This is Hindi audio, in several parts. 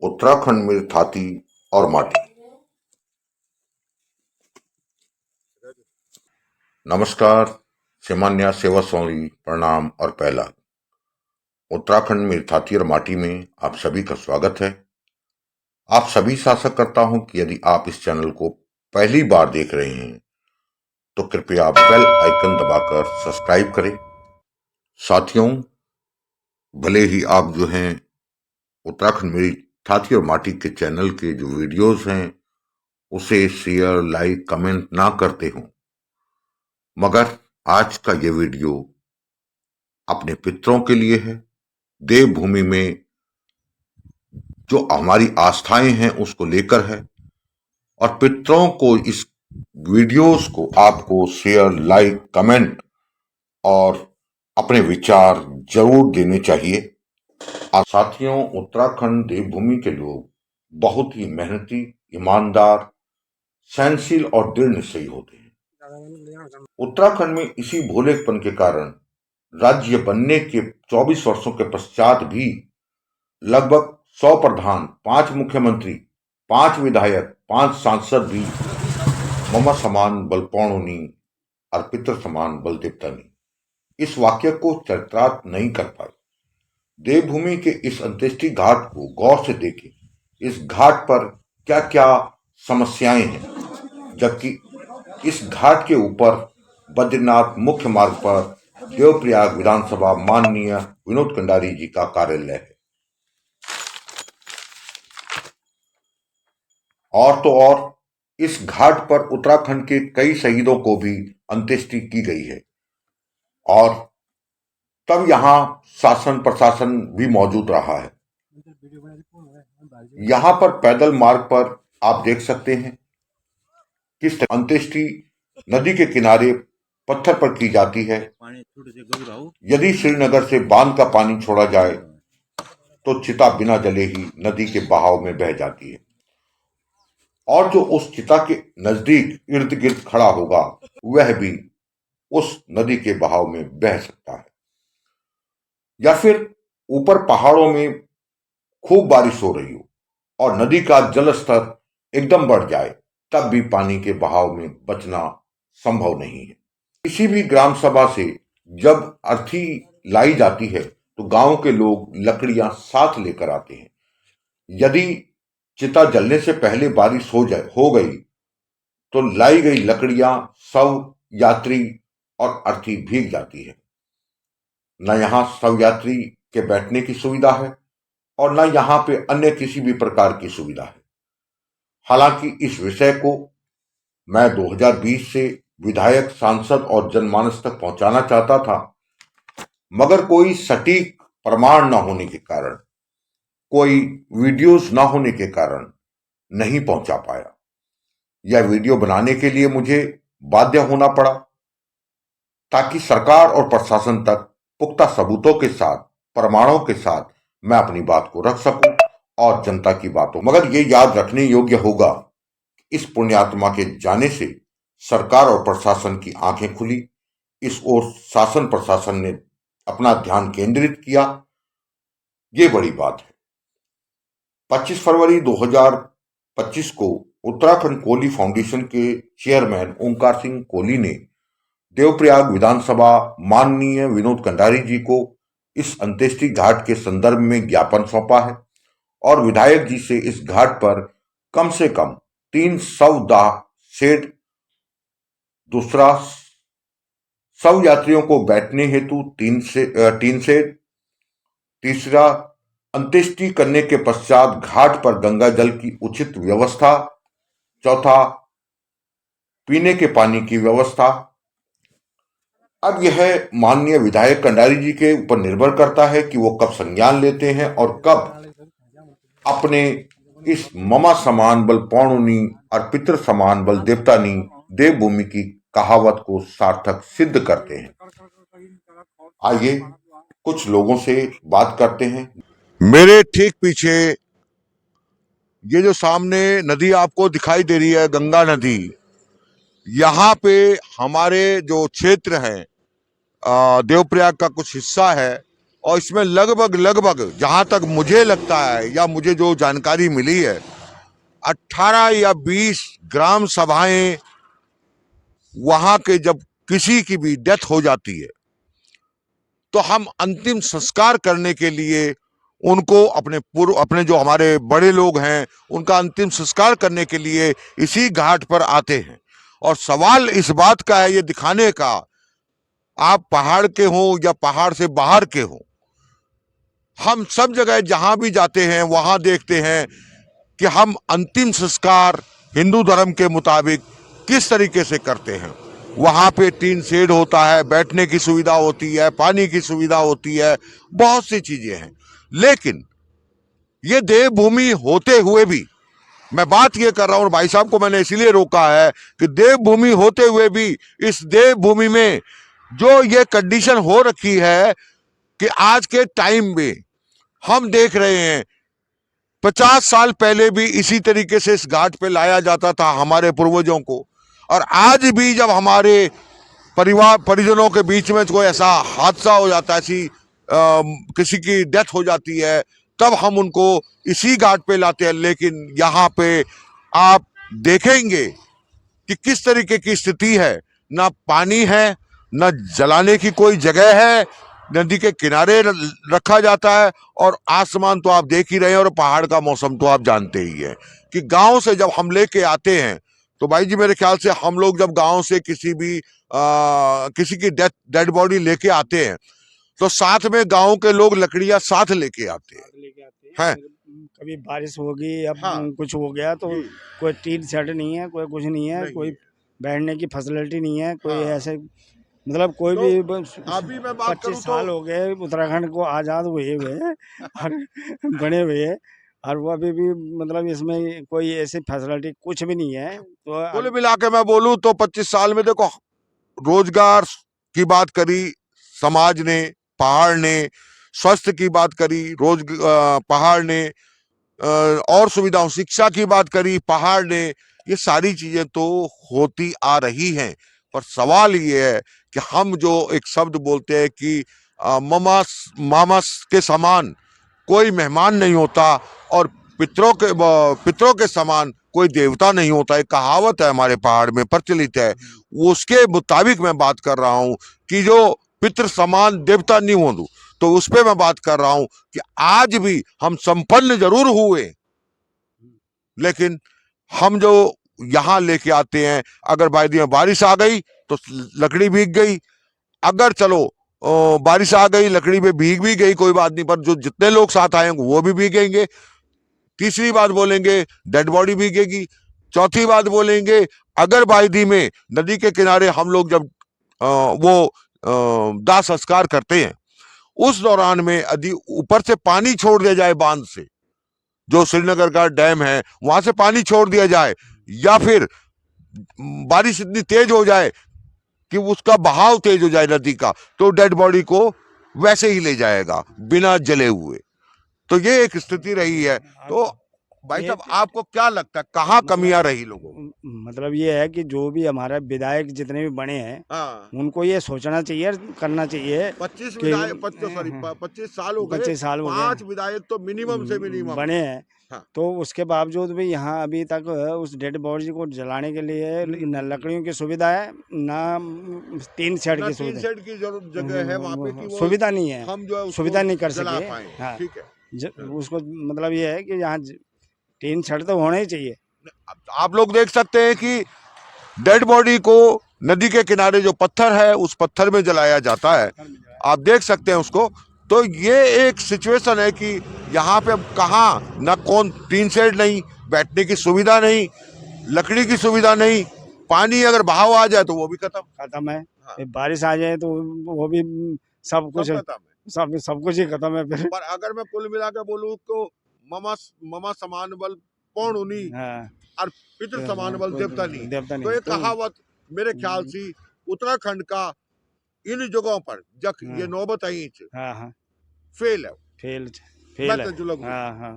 उत्तराखंड में थाती और माटी। नमस्कार, सामान्य सेवा सौरी प्रणाम और पहला। उत्तराखंड में थाती और माटी में आप सभी का स्वागत है। आप सभी से आशा करता हूं कि यदि आप इस चैनल को पहली बार देख रहे हैं तो कृपया बेल आइकन दबाकर सब्सक्राइब करें। साथियों, भले ही आप जो हैं उत्तराखंड में थाती और माटी के चैनल के जो वीडियोस हैं उसे शेयर, लाइक, कमेंट ना करते हों, मगर आज का ये वीडियो अपने पितरों के लिए है। देवभूमि में जो हमारी आस्थाएं हैं उसको लेकर है और पितरों को इस वीडियोस को आपको शेयर, लाइक, कमेंट और अपने विचार जरूर देने चाहिए। साथियों, उत्तराखंड देवभूमि के लोग बहुत ही मेहनती, ईमानदार, सहनशील और दृढ़ निश्चयी होते हैं। उत्तराखंड में इसी भोलेपन के कारण राज्य बनने के 24 वर्षों के पश्चात भी लगभग 100 प्रधान, 5 मुख्यमंत्री, 5 विधायक, 5 सांसद भी मम समान बल पौणुनी और पितृ समान बल देवतानी इस वाक्य को चरितार्थ नहीं कर पाए। देवभूमि के इस अंत्येष्टि घाट को गौर से देखें। इस घाट पर क्या क्या समस्याएं हैं, जबकि इस घाट के ऊपर बद्रीनाथ मुख्य मार्ग पर देवप्रयाग विधानसभा माननीय विनोद कंडारी जी का कार्यालय है। और तो और इस घाट पर उत्तराखंड के कई शहीदों को भी अंत्येष्टि की गई है और तब यहां शासन प्रशासन भी मौजूद रहा है। यहां पर पैदल मार्ग पर आप देख सकते हैं किस अंत्येष्टि नदी के किनारे पत्थर पर की जाती है। यदि श्रीनगर से बांध का पानी छोड़ा जाए तो चिता बिना जले ही नदी के बहाव में बह जाती है और जो उस चिता के नजदीक इर्द गिर्द खड़ा होगा वह भी उस नदी के बहाव में बह सकता है। या फिर ऊपर पहाड़ों में खूब बारिश हो रही हो और नदी का जल स्तर एकदम बढ़ जाए, तब भी पानी के बहाव में बचना संभव नहीं है। किसी भी ग्राम सभा से जब अर्थी लाई जाती है तो गांव के लोग लकड़ियां साथ लेकर आते हैं। यदि चिता जलने से पहले बारिश हो गई तो लाई गई लकड़ियां सब यात्री और अर्थी भीग जाती है। न यहां सब यात्री के बैठने की सुविधा है और न यहां पे अन्य किसी भी प्रकार की सुविधा है। हालांकि इस विषय को मैं 2020 से विधायक, सांसद और जनमानस तक पहुंचाना चाहता था, मगर कोई सटीक प्रमाण न होने के कारण, कोई वीडियोस न होने के कारण नहीं पहुंचा पाया। यह वीडियो बनाने के लिए मुझे बाध्य होना पड़ा ताकि सरकार और प्रशासन तक पुख्ता सबूतों के साथ, प्रमाणों के साथ मैं अपनी बात को रख सकूं और जनता की बातों। मगर ये याद रखने योग्य होगा, इस पुण्यात्मा के जाने से सरकार और प्रशासन की आंखें खुली, इस ओर शासन प्रशासन ने अपना ध्यान केंद्रित किया। ये बड़ी बात है। 25 फरवरी 2025 को उत्तराखंड कोली फाउंडेशन के चेयरमैन ओंकार सिंह कोली ने देवप्रयाग विधानसभा माननीय विनोद कंडारी जी को इस अंत्येष्टि घाट के संदर्भ में ज्ञापन सौंपा है और विधायक जी से इस घाट पर कम से कम 300 दाह शेड, दूसरा सब यात्रियों को बैठने हेतु 3 शेड, तीसरा अंत्येष्टि करने के पश्चात घाट पर गंगा जल की उचित व्यवस्था, चौथा पीने के पानी की व्यवस्था। अब यह माननीय विधायक कंडारी जी के ऊपर निर्भर करता है कि वो कब संज्ञान लेते हैं और कब अपने इस ममा समान बल पौणुनी और पितृ समान बल देवतानी देवभूमि की कहावत को सार्थक सिद्ध करते हैं। आइए कुछ लोगों से बात करते हैं। मेरे ठीक पीछे ये जो सामने नदी आपको दिखाई दे रही है, गंगा नदी, यहाँ पे हमारे जो क्षेत्र है देवप्रयाग का कुछ हिस्सा है, और इसमें लगभग जहां तक मुझे लगता है या मुझे जो जानकारी मिली है 18 या 20 ग्राम सभाएं वहां के जब किसी की भी डेथ हो जाती है तो हम अंतिम संस्कार करने के लिए उनको अपने जो हमारे बड़े लोग हैं उनका अंतिम संस्कार करने के लिए इसी घाट पर आते हैं। और सवाल इस बात का है ये दिखाने का, आप पहाड़ के हो या पहाड़ से बाहर के हो, हम सब जगह जहां भी जाते हैं वहां देखते हैं कि हम अंतिम संस्कार हिंदू धर्म के मुताबिक किस तरीके से करते हैं। वहां पे टीन शेड होता है, बैठने की सुविधा होती है, पानी की सुविधा होती है, बहुत सी चीजें हैं। लेकिन ये देवभूमि होते हुए भी, मैं बात ये कर रहा हूं, भाई साहब को मैंने इसलिए रोका है कि देवभूमि होते हुए भी इस देवभूमि में जो ये कंडीशन हो रखी है कि आज के टाइम में हम देख रहे हैं 50 साल पहले भी इसी तरीके से इस घाट पे लाया जाता था हमारे पूर्वजों को, और आज भी जब हमारे परिवार परिजनों के बीच में कोई ऐसा हादसा हो जाता है, ऐसी किसी की डेथ हो जाती है, तब हम उनको इसी घाट पे लाते हैं। लेकिन यहाँ पे आप देखेंगे कि किस तरीके की स्थिति है, ना पानी है, ना जलाने की कोई जगह है, नदी के किनारे रखा जाता है, और आसमान तो आप देख ही रहे हैं, और पहाड़ का मौसम तो आप जानते ही हैं कि गांव से जब हम लेके आते हैं तो भाई जी मेरे ख्याल से हम लोग जब गांव से किसी की डेड बॉडी लेके आते हैं तो साथ में गांव के लोग लकड़ियां साथ लेके आते हैं। कभी बारिश होगी या हाँ, कुछ हो गया तो कोई टीन सेट नहीं है, कोई कुछ नहीं है, कोई बैठने की फैसिलिटी नहीं है, कोई ऐसे मतलब कोई तो भी अभी मैं बात 25 साल हो गए उत्तराखंड को आज़ाद हुए हुए और बने हुए, और वो अभी भी मतलब इसमें कोई ऐसी फैसिलिटी कुछ भी नहीं है। तो कुल मिला के मैं बोलूं तो 25 साल में देखो, रोजगार की बात करी समाज ने, पहाड़ ने, स्वास्थ्य की बात करी पहाड़ ने, और सुविधाओं शिक्षा की बात करी पहाड़ ने, ये सारी चीजें तो होती आ रही हैं। पर सवाल ये है कि हम जो एक शब्द बोलते हैं कि मामा के समान कोई मेहमान नहीं होता, और पितरों के समान कोई देवता नहीं होता, एक कहावत है हमारे पहाड़ में प्रचलित है, उसके मुताबिक मैं बात कर रहा हूं कि जो पितृ समान देवता नहीं हो, तो उस पर मैं बात कर रहा हूं कि आज भी हम संपन्न जरूर हुए, लेकिन हम जो यहां लेके आते हैं, अगर वायदी में बारिश आ गई तो लकड़ी भीग गई, अगर चलो बारिश आ गई लकड़ी में भीग भी गई कोई बात नहीं, पर जो जितने लोग साथ आएंगे वो भी भीगेंगे। तीसरी बात बोलेंगे डेड बॉडी भीगेगी। चौथी बात बोलेंगे अगर वायदी में नदी के किनारे हम लोग जब वो दाह संस्कार करते हैं उस दौरान में यदि ऊपर से पानी छोड़ दिया जाए, बांध से जो श्रीनगर का डैम है वहां से पानी छोड़ दिया जाए, या फिर बारिश इतनी तेज हो जाए कि उसका बहाव तेज हो जाए नदी का, तो डेड बॉडी को वैसे ही ले जाएगा बिना जले हुए। तो ये एक स्थिति रही है। तो भाई साहब आपको क्या लगता है कहाँ कमियां रही लोगों को? मतलब ये है कि जो भी हमारे विधायक जितने भी बने हैं हाँ, उनको ये सोचना चाहिए, करना चाहिए 25 कि विधायक 25 साल हो गए, 25 साल हो गए 5 विधायक तो मिनिमम से मिनिमम बने हैं। हाँ। तो उसके बावजूद भी यहाँ अभी तक उस डेड बॉडी को जलाने के लिए न लकड़ियों की सुविधा है, न टीन शेड की सुविधा, शेड की जगह है वहाँ पे कि वो सुविधा नहीं है, हम जो है सुविधा नहीं कर जला सके। पाएं। हाँ, ठीक है। उसको मतलब ये है कि यहाँ टीन शेड तो होना ही चाहिए। आप लोग देख सकते हैं कि डेड बॉडी को नदी के किनारे जो पत्थर है उस पत्थर में जलाया जाता है, आप देख सकते हैं उसको। तो ये एक सिचुएशन है कि यहाँ पे अब कहाँ ना कौन, टीन शेड नहीं, बैठने की सुविधा नहीं, लकड़ी की सुविधा नहीं, पानी अगर बहाव आ जाए तो वो भी खत्म है। हाँ। फिर बारिश आ जाए तो वो भी सब कुछ खत्म है। सब कुछ ही खत्म है फिर। पर अगर मैं कुल मिला के बोलूँ तो ममा समान बल पौन उन्हीं हाँ, और पितृ समान बल देवता नहीं। देवता तो नहीं ये तो कहावत मेरे ख्याल से उत्तराखंड का इन जगहों पर जब ये नौबत आई हाँ हाँ फेल है, फेल मैं फेल तो है। जुलग हाँ हाँ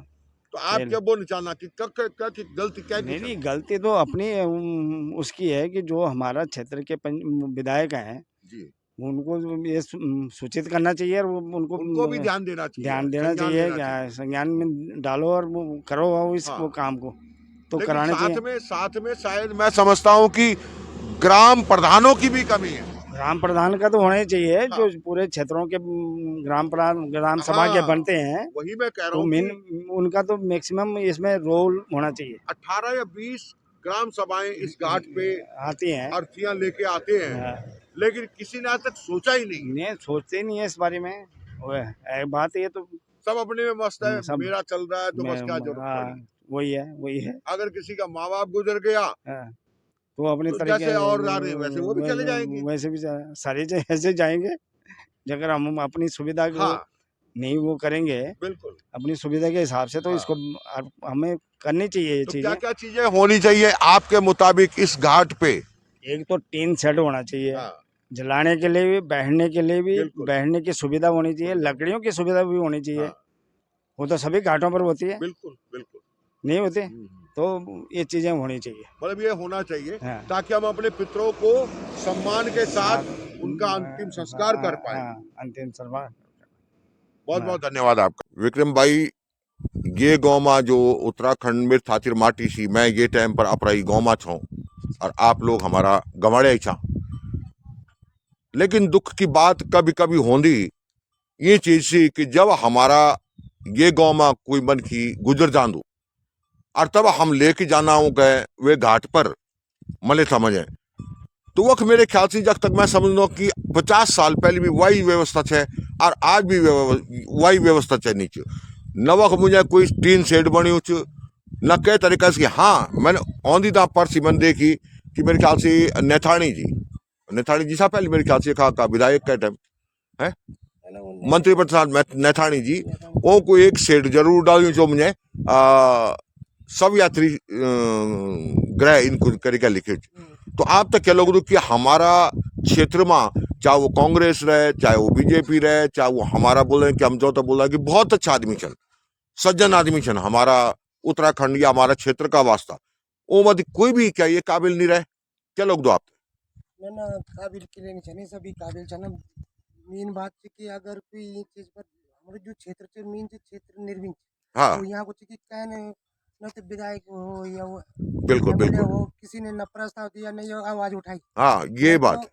तो आप फेल। क्या बोलना चाहना कि गलती क्या की नहीं सर? नहीं, गलती तो अपनी उसकी है कि जो हमारा क्षेत्र के विधायक हैं जी उनको ये सूचित करना चाहिए और उनको उनको भी ध्यान देना चाहिए, ध्यान देना संज्ञान चाहिए, लेना चाहिए। संज्ञान में डालो और वो करो वो इस हाँ। वो काम को तो लेकिन कराना चाहिए। साथ में शायद मैं समझता हूँ कि ग्राम प्रधानों की भी कमी है। ग्राम प्रधान का तो होना ही चाहिए, हाँ। जो पूरे क्षेत्रों के ग्राम प्रधान ग्राम सभा के हाँ, बनते हैं, वही मैं कह रहा तो हूँ मेन कि उनका तो मैक्सिमम इसमें रोल होना चाहिए। 18 या 20 ग्राम सभाएं इस घाट पे आती हैं, अर्थियां लेके आते हैं, लेकिन किसी ने आज तक सोचा ही नहीं है। नहीं सोचते ही नहीं है इस बारे में। वो है बात ये तो सब अपने में मस्त है, सब मेरा चल रहा है तो बस क्या जरूरत पड़ी। वही है। अगर किसी का माँ बाप गुजर गया हाँ, तो अपने तो तरीके जैसे और आ रहे हैं वैसे वो भी चले जाएंगे। वैसे भी सारे ऐसे जाएंगे। अगर हम अपनी सुविधा को हाँ, नहीं वो करेंगे बिल्कुल। अपनी सुविधा के हिसाब से, तो हाँ। इसको हमें करनी चाहिए ये तो चीजें। क्या क्या चीजें होनी चाहिए आपके मुताबिक इस घाट पे? एक तो टीन शेड होना चाहिए, हाँ, जलाने के लिए भी, बैठने के लिए भी, बिल्कुल। बैठने की सुविधा होनी चाहिए, लकड़ियों की सुविधा भी होनी चाहिए। हाँ, वो तो सभी घाटों पर होती है, बिल्कुल बिल्कुल। नहीं होती, हम्म। तो ये चीजें होनी चाहिए। मतलब ये होना चाहिए हाँ। ताकि हम अपने पितरों को सम्मान के साथ उनका अंतिम संस्कार कर पाए। हाँ, अंतिम संस्कार। बहुत बहुत धन्यवाद आपका विक्रम भाई। ये गौमा जो उत्तराखंड में थातिर माटी सी मैं ये टाइम पर अपराई गौमा छो और आप लोग हमारा गवाड़े छा। लेकिन दुख की बात कभी कभी होंदी ये चीज सी कि जब हमारा ये गौमा कोई मन की गुजर जांदू और तब हम लेके जाना हो गए वे घाट पर मले समझे, तो वक्त मेरे ख्याल से जब तक मैं समझ लो कि 50 साल पहले भी वही व्यवस्था है और आज भी वही व्यवस्था है। नीचे न वक्त मुझे कोई टीन शेड बनी न कई तरीके से। हाँ, मैंने औंधी दा परसी मैंने देखी कि मेरे ख्याल से नेथानी जी साहब पहले मेरे ख्याल से का विधायक का टाइम है मंत्री प्रसाद नेथानी जी वो को एक शेड जरूर डाली जो मुझे सब यात्री ग्रह इनको करके लिखे। तो आप तक क्या लोग कि हमारा क्षेत्र में चाहे वो कांग्रेस रहे चाहे वो बीजेपी रहे चाहे वो हमारा बोले कि हम जो तो बोला कि बहुत अच्छा आदमी छन, सज्जन आदमी छन हमारा उत्तराखंड या हमारा क्षेत्र का वास्ता वो मत कोई भी क्या ये काबिल नहीं रहे। क्या लोग दो आप ना काबिल के लिए नहीं सभी काबिल छन। मेन बात है कि अगर कोई ये चीज पर हमारे जो क्षेत्र से मेन जो क्षेत्र निर्मित हाँ तो यहाँ कुछ कि कहने न तो विधायक हो या वो बिल्कुल MLA बिल्कुल हो, किसी ने न प्रस्ताव दिया नहीं आवाज उठाई। हाँ ये बात तो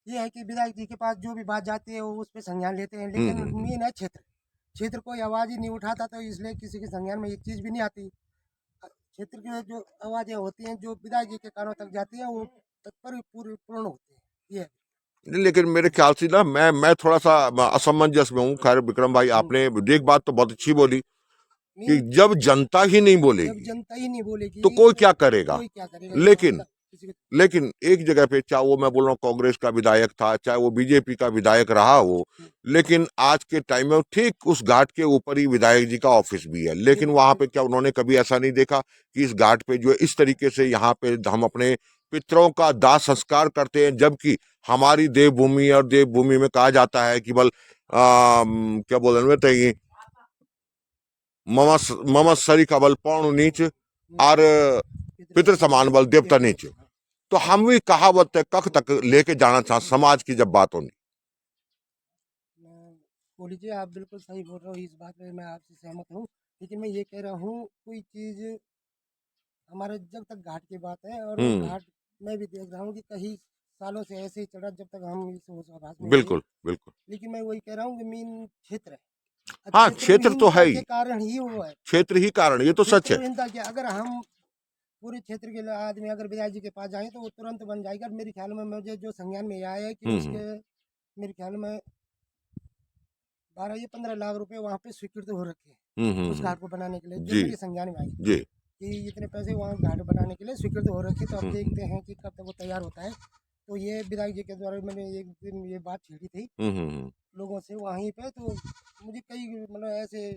ये है कि विधायक जी के पास जो भी बात जाती है वो उस पर संज्ञान लेते हैं, लेकिन मेन है क्षेत्र कोई आवाज ही नहीं उठाता, तो इसलिए किसी के संज्ञान में एक चीज भी नहीं आती। क्षेत्र की जो आवाजें होती हैं जो विधायक जी के कानों तक जाती हैं वो तत्पर पूर्ण होती है। ये नहीं, लेकिन मेरे ख्याल से ना मैं थोड़ा सा असमंजस में हूँ। खैर विक्रम भाई आपने एक बात तो बहुत अच्छी बोली कि जब जनता ही नहीं बोलेगी, जब जनता ही नहीं बोलेगी तो कोई क्या करेगा। कोई क्या करेगा। लेकिन एक जगह पे चाहे वो मैं बोल रहा हूँ कांग्रेस का विधायक था चाहे वो बीजेपी का विधायक रहा हो, लेकिन आज के टाइम में ठीक उस घाट के ऊपर ही विधायक जी का ऑफिस भी है। लेकिन वहां पे क्या उन्होंने कभी ऐसा नहीं देखा कि इस घाट पे जो है इस तरीके से यहाँ पे हम अपने पितरों का दाह संस्कार करते हैं, जबकि हमारी देवभूमि और देवभूमि में कहा जाता है कि बल क्या बोल रहे मम सरी का बल पौण नीच और पितृ समान बल देवता नीच। तो हम भी कहावत कख तक लेके जाना चाह समाज की जब बात होनी। बोलीजिए, आप बिल्कुल सही बोल रहे हो, इस बात में मैं आपसे सहमत हूँ। लेकिन मैं ये कह रहा हूँ कोई चीज हमारे जब तक घाट की बात है और वो घाट मैं भी देख रहा हूँ कि कई सालों से ऐसे ही चढ़ा जब तक हम इस होश आभास में बिल्कुल बिल्कुल। लेकिन मैं वही कह रहा हूँ कि मेन क्षेत्र है। हाँ क्षेत्र तो है ही, कारण ही वो है, क्षेत्र ही कारण, ये तो सच है। अगर हम पूरे क्षेत्र के आदमी अगर विधायक जी के पास जाए तो वो तुरंत बन जाएगा। मेरे ख्याल में मुझे जो संज्ञान में आया है कि उसके मेरे ख्याल में 12 या 15 लाख रुपए वहाँ पे स्वीकृत हो रखे हैं उस घाट को बनाने के लिए, जो मेरे संज्ञान में आई कि इतने पैसे वहाँ घाट बनाने के लिए स्वीकृत हो रखे। तो अब देखते हैं कि कब तक वो तैयार होता है। तो ये विधायक जी के द्वारा मैंने एक दिन ये बात छेड़ी थी लोगों से वहीं पे, तो मुझे कई मतलब ऐसे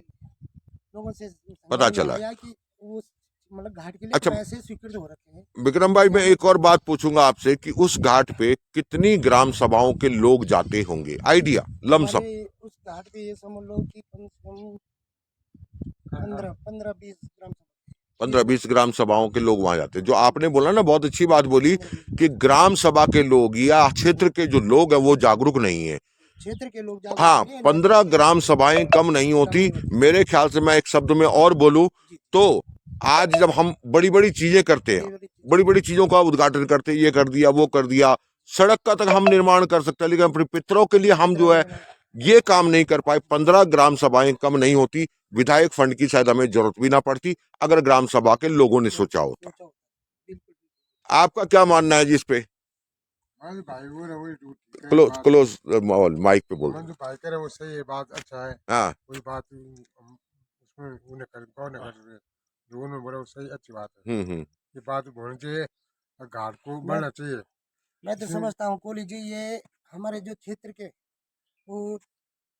लोगों से पता चला कि वो मतलब घाट के लिए अच्छा पैसे स्वीकृत हो रखे हैं। विक्रम भाई मैं एक और बात पूछूंगा आपसे कि उस घाट पे कितनी ग्राम सभाओं के लोग जाते होंगे, आइडिया लमसम? उस घाट पे ये समझ लो कि कम से कम 15-20 ग्राम सभा 15-20 ग्राम सभाओं के लोग वहां जाते हैं। जो आपने बोला ना, बहुत अच्छी बात बोली कि ग्राम सभा के लोग या क्षेत्र के जो लोग हैं वो जागरूक नहीं है। क्षेत्र के लोग जागरूक हाँ, नहीं है, 15 ग्राम सभाएं कम नहीं होती। मेरे ख्याल से मैं एक शब्द में और बोलूं तो आज जब हम बड़ी बड़ी चीजें करते हैं, बड़ी बड़ी चीजों का उद्घाटन करते हैं, ये कर दिया वो कर दिया, सड़क का तक हम निर्माण कर सकते हैं, लेकिन अपने पितरों के लिए हम जो है ये काम नहीं कर पाए। 15 ग्राम सभाएं कम नहीं होती। विधायक फंड की शायद हमें जरूरत भी ना पड़ती अगर ग्राम सभा के लोगों ने सोचा होता। सोचा होता। बिल्कुल आपका क्या मानना है जी इस पे? हाँ भाई वो ना वही क्लोज क्लोज माइक पे बोल। जो भाई करे वो सही है, बात अच्छा है। हाँ, कोई बात उसमें उन्हें कर कौन है कर जो उन्होंने बोला वो सही अच्छी बात है। ये बात होनी चाहिए और घाट को बढ़ना चाहिए। मैं तो समझता हूँ कोहली जी, ये हमारे जो क्षेत्र के वो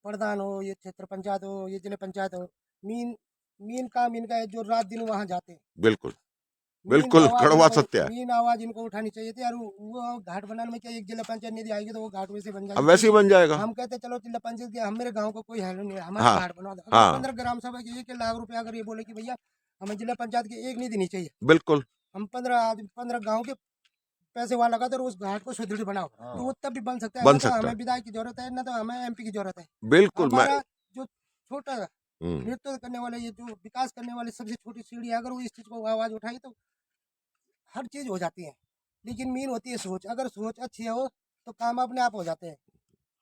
प्रधान हो, ये क्षेत्र पंचायत हो, ये जिले पंचायत हो, मीन मीन काम इनका है, जो रात दिन वहाँ जाते हैं। बिल्कुल मीन बिल्कुल आवाज कड़वा इनको- सत्य है। मीन आवाज इनको उठानी चाहिए थी। और वो घाट बनाने में क्या, एक जिला पंचायत निधि आएगी तो वो घाट वैसे बन अब जाएगी। वैसे ही बन जाएगा। हम कहते चलो जिला पंचायत के, हम मेरे गांव को कोई हेल्प नहीं है, हमारा हाँ, घाट बना दो। हाँ। 15 ग्राम सभा के 1 लाख रुपया अगर ये बोले कि भैया हमें जिला पंचायत की एक निधि नहीं चाहिए, बिल्कुल हम 15 गाँव के पैसे वहाँ लगा दो और उस घाट को सुदृढ़ बनाओ, तो वो तब भी बन सकता है। बन ना तो सकता हमें है। विधायक की जरूरत है, ना तो हमें MP की जरूरत है। बिल्कुल मैं हमारा जो छोटा हम्म, नेतृत्व करने वाले, ये जो विकास करने वाले सबसे छोटी सीढ़ी है, अगर वो इस चीज को आवाज उठाई तो हर चीज हो जाती है। लेकिन मेन होती है सोच, अगर सोच अच्छी हो तो काम अपने आप हो जाते हैं।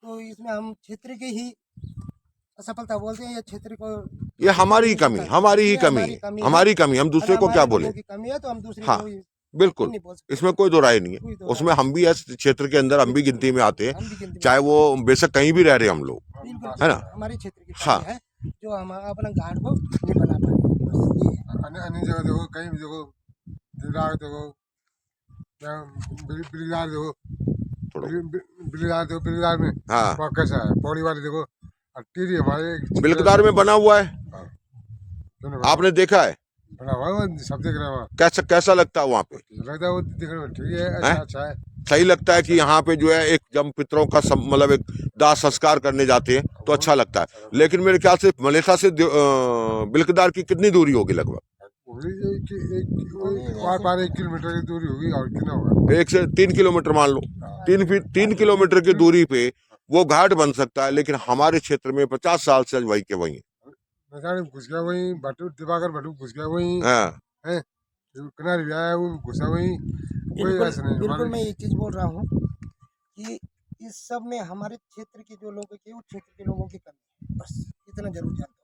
तो इसमें हम क्षेत्र की ही असफलता बोलते हैं, या क्षेत्र को ये हमारी कमी, हमारी ही ये कमी हमारी है, कमी हमारी कमी। हम अगर दूसरे को हमारे क्या लोगों बोले? की कमी है तो हम दूसरे हाँ, को ही बिल्कुल नहीं बोल सकते। इसमें कोई दो राय नहीं है। कोई दो उसमें हम भी इस क्षेत्र के अंदर हम भी गिनती में आते हैं, हम भी गिनती में चाहे वो बेशक कहीं भी रह रहे हम लोग, बिल्कुल है ना? हमारे क्षेत्र की हाँ। कमी है, जो हम अपना घाट को नहीं बना पा रहे। बस ये है। अन्य जगह देखो, कहीं भी देखो, दिलदार देखो या बिल्लीदार देखो, थोड़ा बिल्लीदार देखो, बिल्लीदार में हाँ, वहाँ कैसा है, पौड़ी वाले देखो, और टीरी हमारे बिल्कदार में बना हुआ है, आपने आपने देखा है? बना हुआ है, वो सब देख रहे हैं वहाँ। कैसा कैसा लगता है वहाँ पे? लगता है वो दिखने में ठीक है, हैं? अच्छा अच्छा है। सही लगता है कि यहाँ पे जो है एक जब पितरों का मतलब एक दाह संस्कार करने जाते हैं तो अच्छा लगता है। लेकिन मेरे ख्याल से मलेथा से बिल्कदार की कितनी दूरी होगी? लगभग वही पार 1 किलोमीटर की दूरी होगी, और कितना होगा? 1 से 3 किलोमीटर मान लो। 3 किलोमीटर की दूरी पे वो घाट बन सकता है, लेकिन हमारे क्षेत्र में 50 साल से वही के वही न जाने घुस गया वही, भट्टू दिवाकर भट्टू घुस गया वही है। है, किनारे भी आया वो घुसा वही, कोई ऐसा नहीं। बिल्कुल मैं एक चीज बोल रहा हूँ कि इस सब में हमारे क्षेत्र के जो लोग हैं, उस क्षेत्र के लोगों की कमी है, बस इतना जरूर जानता हूँ।